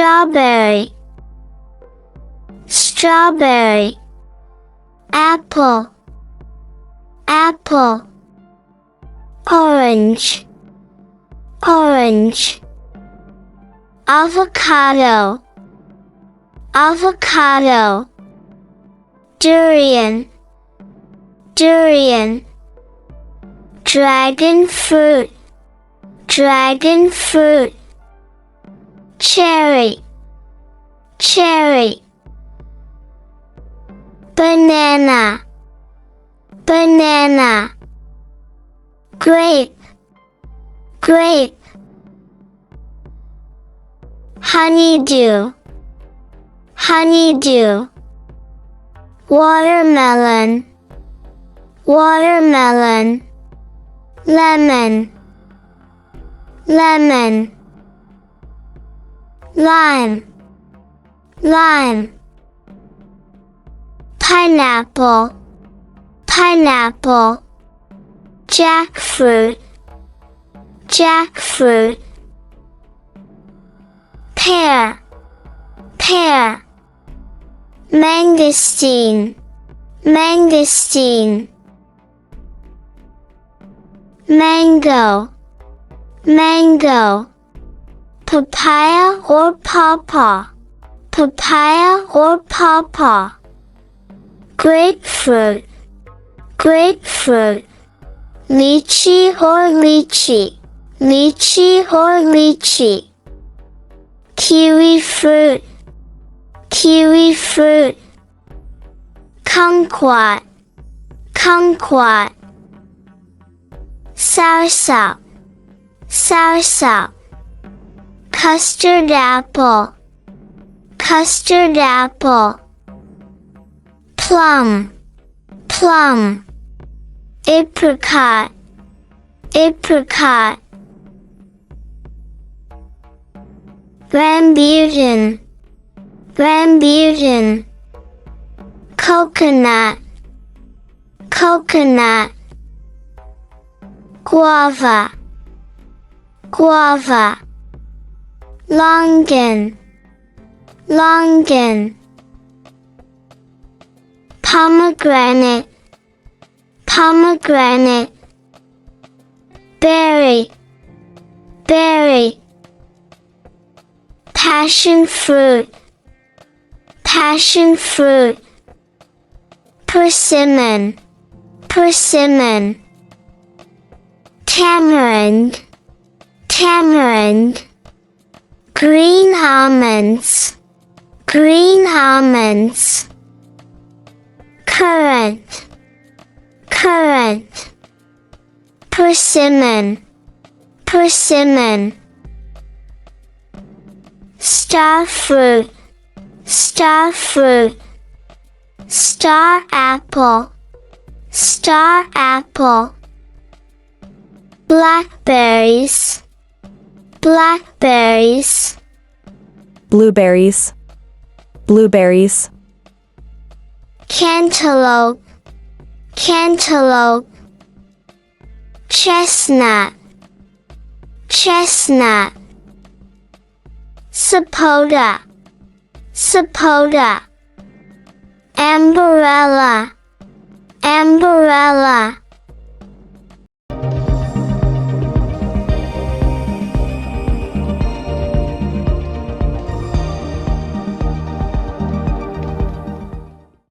strawberry, strawberry. Apple, apple. Orange, orange. Avocado, avocado. Durian, durian. Dragon fruit, dragon fruit. Cherry, cherry. Banana, banana. Grape, grape. Honeydew, honeydew. Watermelon, watermelon. Lemon, lemon. Lime, lime. Pineapple, pineapple. Jackfruit, jackfruit. Pear, pear. Mangosteen, mangosteen. Mango, mango. Papaya or pawpaw, papaya or pawpaw. Grapefruit, grapefruit. Lychee or lychee, lychee or lychee. Kiwi fruit, kiwi fruit. Kumquat, kumquat. Soursop, soursop. Custard apple, custard apple. Plum, plum. Apricot, apricot. Rambutan, rambutan. Coconut, coconut. Guava, guava. Longan, longan. Pomegranate, pomegranate. Berry, berry. Passion fruit, passion fruit. Persimmon, persimmon. Tamarind, tamarind. Green almonds, green almonds. Currant, currant. Persimmon, persimmon. Star fruit, star fruit. Star apple, star apple. Blackberries, blackberries. Blueberries, blueberries. Cantaloupe, cantaloupe. Chestnut, chestnut. Sapota, sapota. Umbrella, umbrella.